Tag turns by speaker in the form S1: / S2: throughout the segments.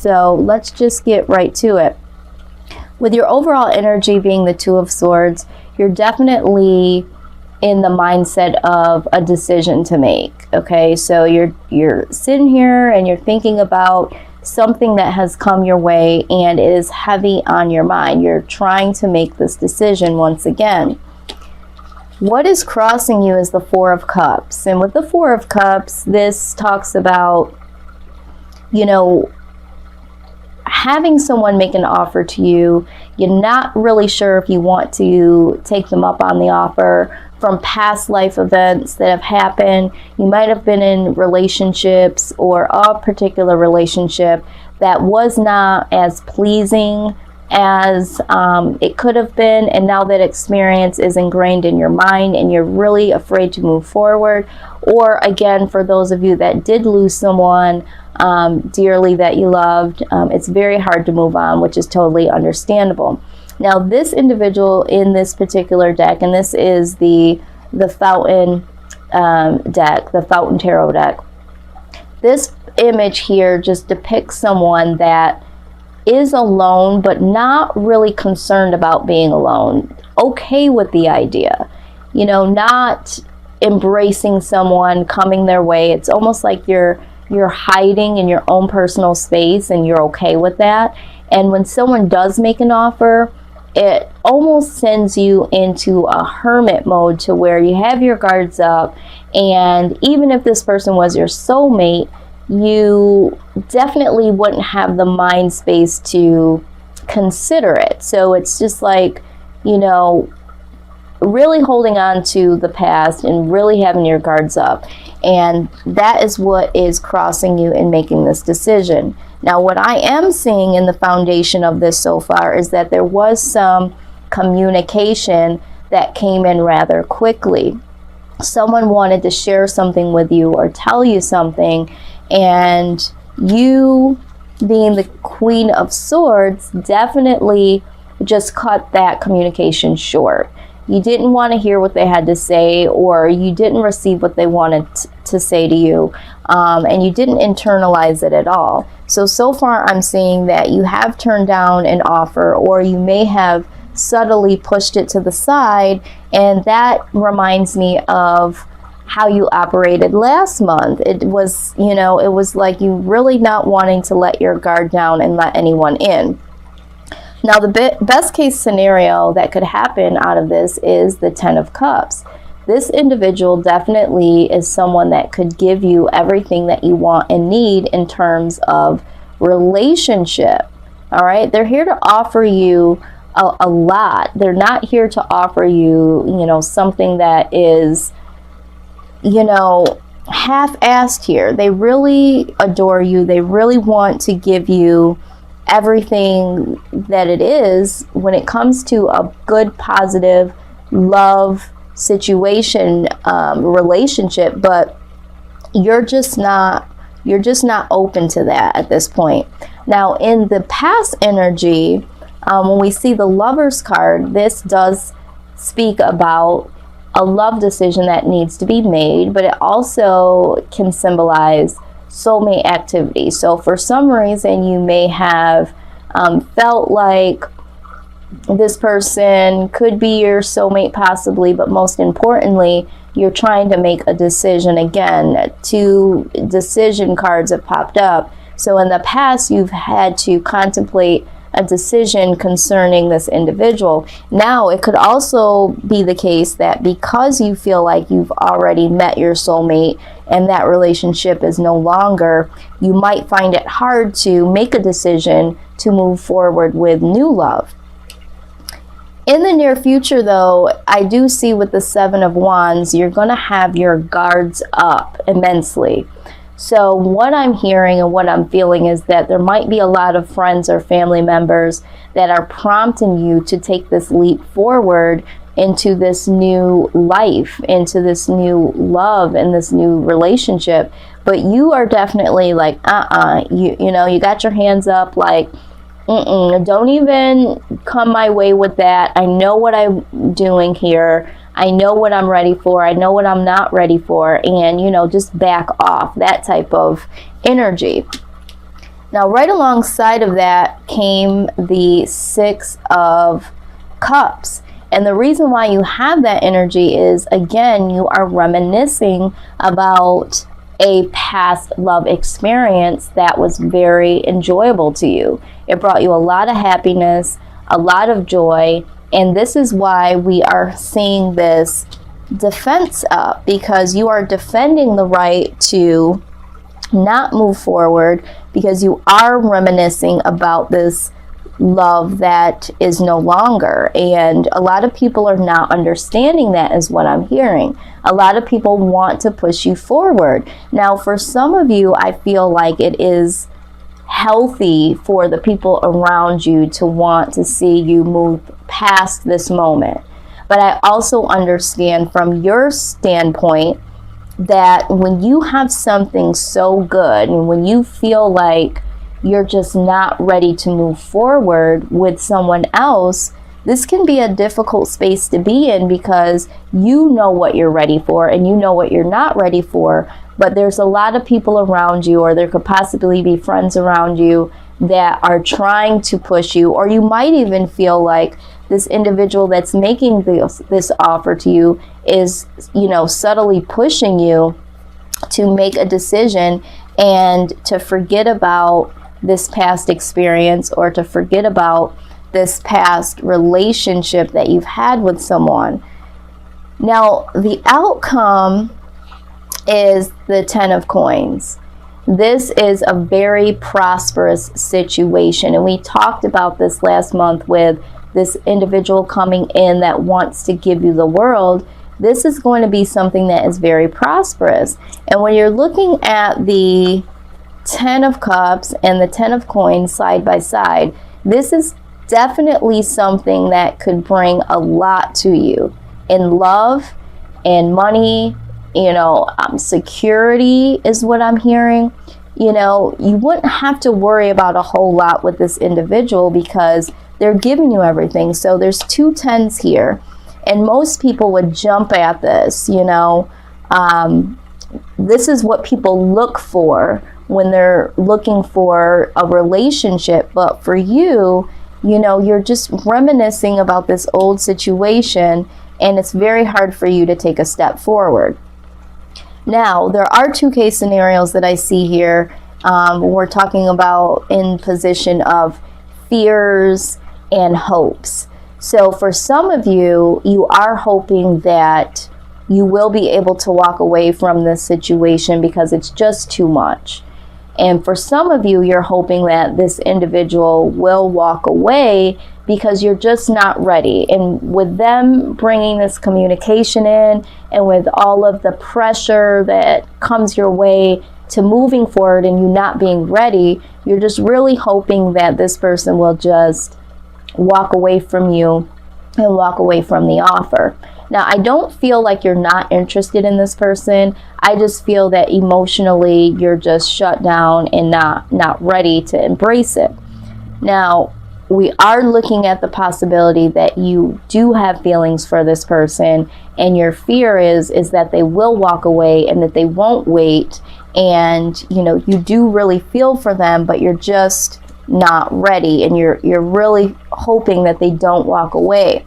S1: So let's just get right to it. With your overall energy being the Two of Swords, you're definitely in the mindset of a decision to make. Okay, so you're sitting here and you're thinking about something that has come your way and it is heavy on your mind. You're trying to make this decision once again. What is crossing you is the Four of Cups. And with the Four of Cups, this talks about, you know, having someone make an offer to you. You're not really sure if you want to take them up on the offer from past life events that have happened. You might have been in relationships or a particular relationship that was not as pleasing as it could have been, and now that experience is ingrained in your mind and you're really afraid to move forward. Or again, for those of you that did lose someone dearly that you loved, it's very hard to move on, which is totally understandable. Now, this individual in this particular deck, and this is the Fountain deck, the Fountain Tarot deck, this image here just depicts someone that is alone, but not really concerned about being alone. Okay with the idea, you know, not embracing someone coming their way. It's almost like you're hiding in your own personal space and you're okay with that. And when someone does make an offer, it almost sends you into a hermit mode to where you have your guards up, and even if this person was your soulmate, you definitely wouldn't have the mind space to consider it. So it's just like, you know, really holding on to the past and really having your guards up. And that is what is crossing you in making this decision. Now, what I am seeing in the foundation of this so far is that there was some communication that came in rather quickly. Someone wanted to share something with you or tell you something, and you, being the Queen of Swords, definitely just cut that communication short. You didn't want to hear what they had to say, or you didn't receive what they wanted to say to you, and you didn't internalize it at all. So far I'm seeing that you have turned down an offer, or you may have subtly pushed it to the side, and that reminds me of how you operated last month. It was, you know, it was like you really not wanting to let your guard down and let anyone in. Now, the best case scenario that could happen out of this is the Ten of Cups. This individual definitely is someone that could give you everything that you want and need in terms of relationship. All right, they're here to offer you a lot. They're not here to offer you, you know, something that is, you know, half-assed here. They really adore you. They really want to give you everything that it is when it comes to a good, positive love situation, relationship, but you're just not open to that at this point. Now, in the past energy, when we see the Lover's card, this does speak about a love decision that needs to be made, but it also can symbolize soulmate activity. So for some reason you may have felt like this person could be your soulmate possibly, but most importantly, you're trying to make a decision. Again, 2 decision cards have popped up. So in the past, you've had to contemplate a decision concerning this individual. Now, it could also be the case that because you feel like you've already met your soulmate and that relationship is no longer, you might find it hard to make a decision to move forward with new love. In the near future, though, I do see with the Seven of Wands, you're going to have your guards up immensely. So what I'm hearing and what I'm feeling is that there might be a lot of friends or family members that are prompting you to take this leap forward into this new life, into this new love and this new relationship. But you are definitely like, you know, you got your hands up like, don't even come my way with that. I know what I'm doing here. I know what I'm ready for. I know what I'm not ready for. And, you know, just back off, that type of energy. Now, right alongside of that came the Six of Cups. And the reason why you have that energy is, again, you are reminiscing about a past love experience that was very enjoyable to you. It brought you a lot of happiness, a lot of joy, and this is why we are seeing this defense up, because you are defending the right to not move forward, because you are reminiscing about this love that is no longer. And a lot of people are not understanding that, is what I'm hearing. A lot of people want to push you forward. Now, for some of you, I feel like it is healthy for the people around you to want to see you move past this moment. But I also understand from your standpoint that when you have something so good, and when you feel like you're just not ready to move forward with someone else, this can be a difficult space to be in, because you know what you're ready for and you know what you're not ready for, but there's a lot of people around you, or there could possibly be friends around you that are trying to push you, or you might even feel like this individual that's making this offer to you is, subtly pushing you to make a decision and to forget about this past experience, or to forget about this past relationship that you've had with someone. Now, the outcome is the Ten of Coins. This is a very prosperous situation, and we talked about this last month with this individual coming in that wants to give you the world. This is going to be something that is very prosperous. And when you're looking at the Ten of Cups and the Ten of Coins side by side, this is definitely something that could bring a lot to you in love and money, security is what I'm hearing. You wouldn't have to worry about a whole lot with this individual, because they're giving you everything. So there's two tens here, and most people would jump at this. This is what people look for when they're looking for a relationship. But for you, you're just reminiscing about this old situation, and it's very hard for you to take a step forward. Now, there are two case scenarios that I see here. We're talking about in position of fears and hopes. So for some of you, you are hoping that you will be able to walk away from this situation because it's just too much. And for some of you, you're hoping that this individual will walk away because you're just not ready. And with them bringing this communication in, and with all of the pressure that comes your way to moving forward and you not being ready, you're just really hoping that this person will just walk away from you and walk away from the offer. Now, I don't feel like you're not interested in this person. I just feel that emotionally you're just shut down and not ready to embrace it. Now, we are looking at the possibility that you do have feelings for this person, and your fear is that they will walk away and that they won't wait, and you do really feel for them, but you're just not ready, and you're really hoping that they don't walk away.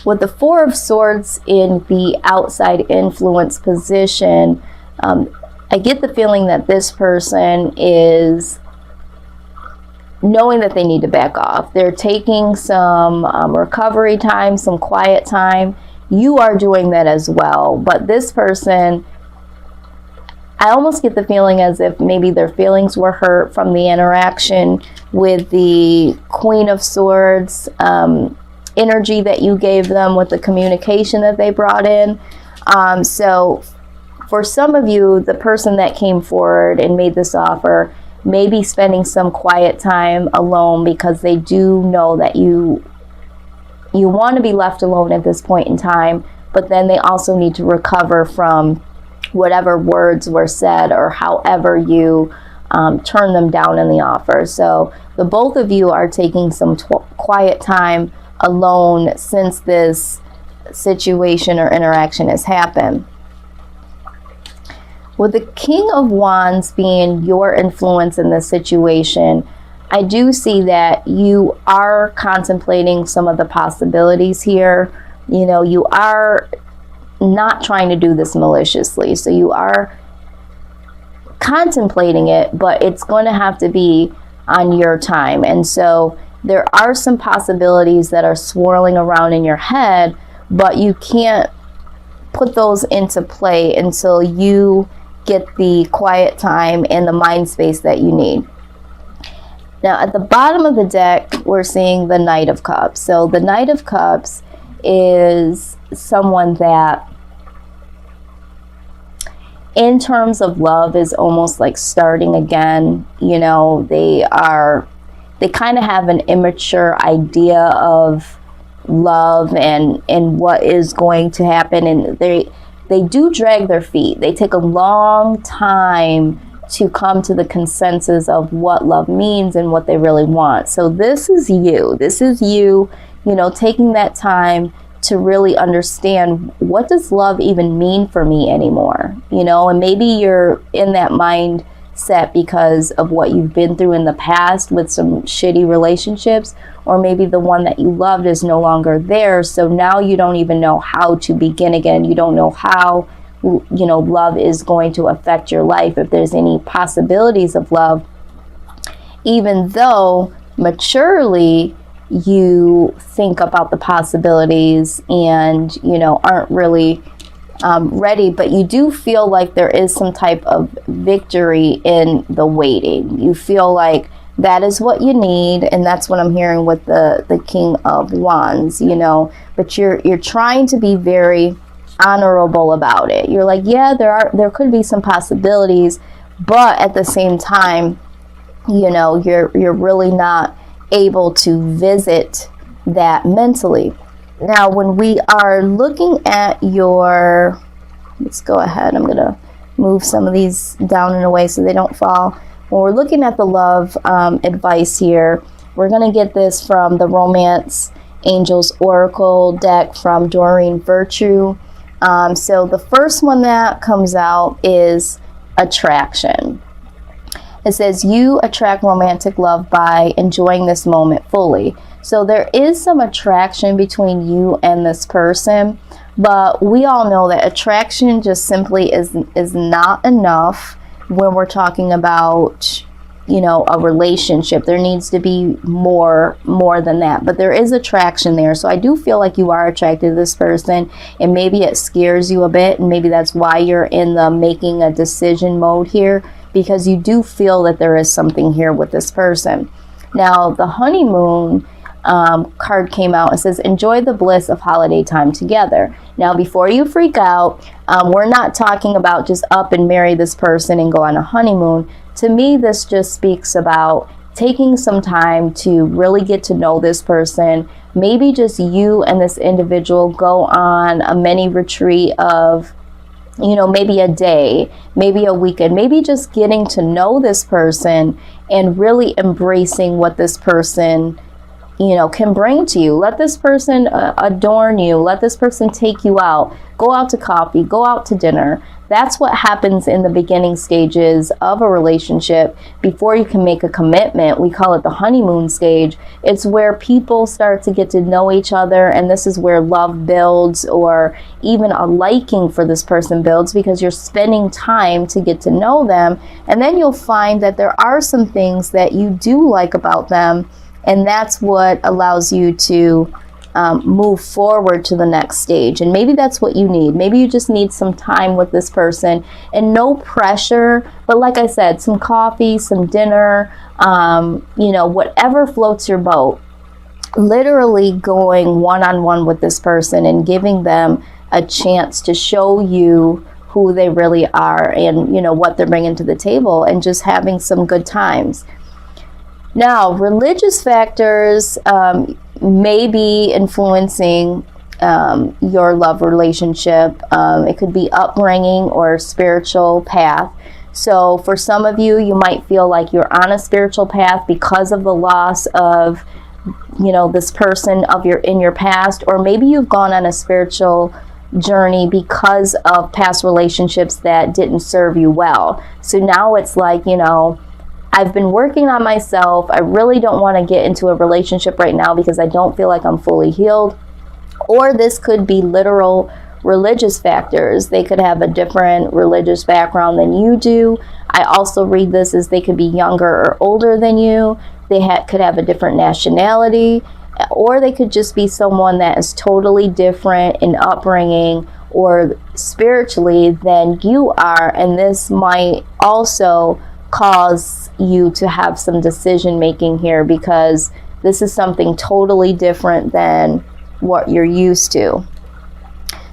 S1: With the Four of Swords in the outside influence position, I get the feeling that this person is knowing that they need to back off. They're taking some recovery time, some quiet time. You are doing that as well. But this person, I almost get the feeling as if maybe their feelings were hurt from the interaction with the Queen of Swords energy that you gave them, with the communication that they brought in. So for some of you, the person that came forward and made this offer may be spending some quiet time alone, because they do know that you want to be left alone at this point in time, but then they also need to recover from whatever words were said or however you turn them down in the offer. So the both of you are taking some quiet time alone since this situation or interaction has happened. With the King of Wands being your influence in this situation, I do see that you are contemplating some of the possibilities here. You know, you are not trying to do this maliciously. So you are contemplating it, but it's going to have to be on your time. And so there are some possibilities that are swirling around in your head, but you can't put those into play until you get the quiet time and the mind space that you need. Now, at the bottom of the deck, we're seeing the Knight of Cups. So the Knight of Cups is someone that, in terms of love, is almost like starting again. You know, they kind of have an immature idea of love and what is going to happen, and they do drag their feet. They take a long time to come to the consensus of what love means and what they really want. So this is you. This is you, you know, taking that time to really understand, what does love even mean for me anymore? You know, and maybe you're in that mindset because of what you've been through in the past with some shitty relationships, or maybe the one that you loved is no longer there. So now you don't even know how to begin again. You don't know how, you know, love is going to affect your life, if there's any possibilities of love, even though maturely you think about the possibilities and, you know, aren't really ready, but you do feel like there is some type of victory in the waiting. You feel like that is what you need, and that's what I'm hearing with the King of Wands, you know, but you're trying to be very honorable about it. You're like, yeah, there could be some possibilities, but at the same time, you know, you're really not able to visit that mentally. Now, when we are looking at your, let's go ahead, I'm going to move some of these down and away so they don't fall. When we're looking at the love advice here, we're going to get this from the Romance Angels Oracle deck from Doreen Virtue. So the first one that comes out is attraction. It says, you attract romantic love by enjoying this moment fully. So there is some attraction between you and this person, but we all know that attraction just simply is not enough when we're talking about, you know, a relationship. There needs to be more than that, but there is attraction there. So I do feel like you are attracted to this person, and maybe it scares you a bit, and maybe that's why you're in the making a decision mode here, because you do feel that there is something here with this person. Now, the honeymoon card came out and says, enjoy the bliss of holiday time together. Now, before you freak out, we're not talking about just up and marry this person and go on a honeymoon. To me, this just speaks about taking some time to really get to know this person. Maybe just you and this individual go on a mini retreat of, you know, maybe a day, maybe a weekend, maybe just getting to know this person and really embracing what this person, you know, can bring to you. Let this person adorn you. Let this person take you out. Go out to coffee. Go out to dinner. That's what happens in the beginning stages of a relationship before you can make a commitment. We call it the honeymoon stage. It's where people start to get to know each other, and this is where love builds, or even a liking for this person builds, because you're spending time to get to know them. And then you'll find that there are some things that you do like about them, and that's what allows you to move forward to the next stage. And maybe that's what you need. Maybe you just need some time with this person, and no pressure, but like I said, some coffee, some dinner, you know, whatever floats your boat. Literally going one-on-one with this person and giving them a chance to show you who they really are, and, you know, what they're bringing to the table, and just having some good times. Now, religious factors may be influencing your love relationship. It could be upbringing or spiritual path. So for some of you, you might feel like you're on a spiritual path because of the loss of, you know, this person in your past, or maybe you've gone on a spiritual journey because of past relationships that didn't serve you well. So now it's like, you know, I've been working on myself. I really don't want to get into a relationship right now because I don't feel like I'm fully healed. Or this could be literal religious factors. They could have a different religious background than you do. I also read this as they could be younger or older than you. They could have a different nationality, or they could just be someone that is totally different in upbringing or spiritually than you are, and this might also cause you to have some decision making here because this is something totally different than what you're used to.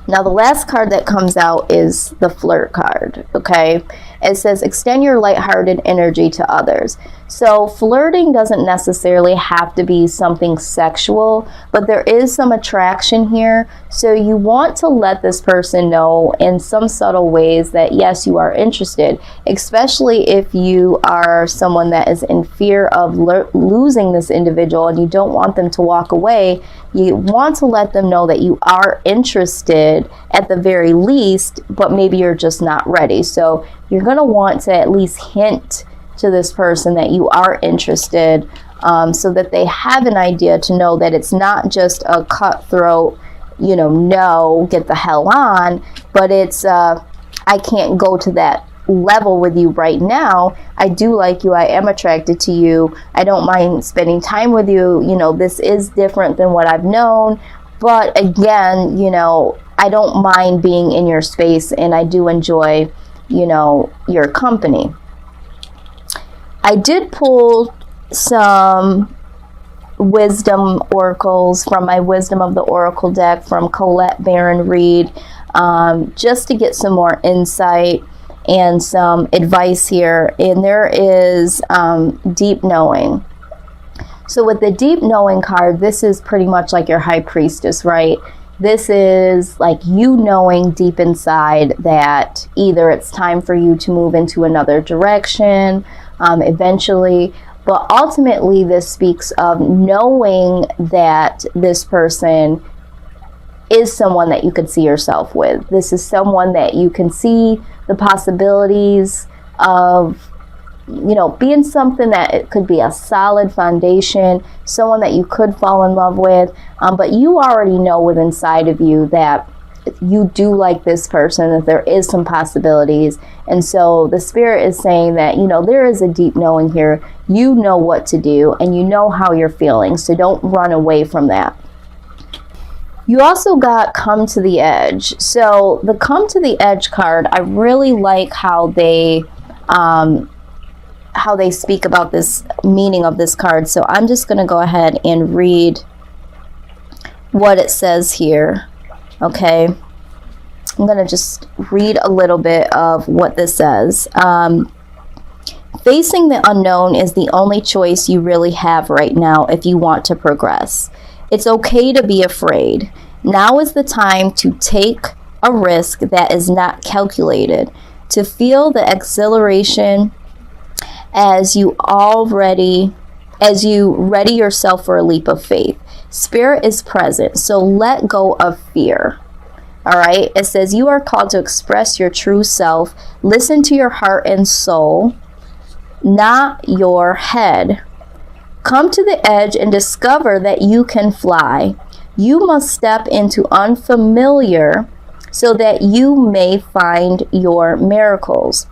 S1: Now the last card that comes out is the flirt card, okay? It says extend your lighthearted energy to others. So flirting doesn't necessarily have to be something sexual, but there is some attraction here. So you want to let this person know in some subtle ways that yes, you are interested, especially if you are someone that is in fear of losing this individual and you don't want them to walk away. You want to let them know that you are interested at the very least, but maybe you're just not ready. So you're going to want to at least hint to this person that you are interested, so that they have an idea to know that it's not just a cutthroat, you know, no, get the hell on, but it's, I can't go to that level with you right now. I do like you. I am attracted to you. I don't mind spending time with you. You know, this is different than what I've known. But again, you know, I don't mind being in your space and I do enjoy, you know, your company. I did pull some wisdom oracles from my Wisdom of the Oracle deck from Colette Baron Reed, just to get some more insight and some advice here. And there is deep knowing. So with the deep knowing card, this is pretty much like your high priestess, right? This is like you knowing deep inside that either it's time for you to move into another direction eventually, but ultimately this speaks of knowing that this person is someone that you could see yourself with. This is someone that you can see the possibilities of, you know, being something that it could be a solid foundation, someone that you could fall in love with, but you already know within inside of you that you do like this person, that there is some possibilities. And so the spirit is saying that, you know, there is a deep knowing here. You know what to do and you know how you're feeling, so don't run away from that. You also got Come to the Edge. So the Come to the Edge card, I really like how they speak about this meaning of this card. So I'm just going to go ahead and read what it says here. Okay, I'm going to just read a little bit of what this says. Facing the unknown is the only choice you really have right now if you want to progress. It's okay to be afraid. Now is the time to take a risk that is not calculated, to feel the exhilaration as you ready yourself for a leap of faith. Spirit is present, so let go of fear. All right, it says you are called to express your true self. Listen to your heart and soul, not your head. Come to the edge and discover that you can fly. You must step into unfamiliar so that you may find your miracles.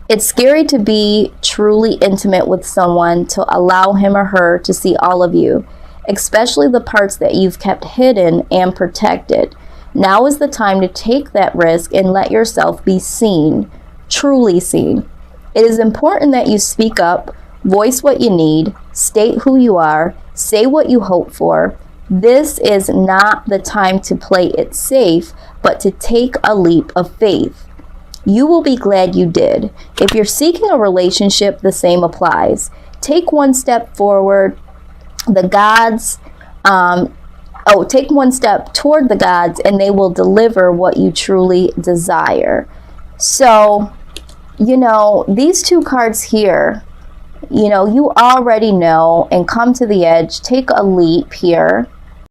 S1: It's scary to be truly intimate with someone, to allow him or her to see all of you, especially the parts that you've kept hidden and protected. Now is the time to take that risk and let yourself be seen, truly seen. It is important that you speak up, voice what you need, state who you are, say what you hope for. This is not the time to play it safe, but to take a leap of faith. You will be glad you did. If you're seeking a relationship, the same applies. Take one step forward. Take one step toward the gods and they will deliver what you truly desire. So, you know, these two cards here, you know, you already know, and come to the edge, take a leap here.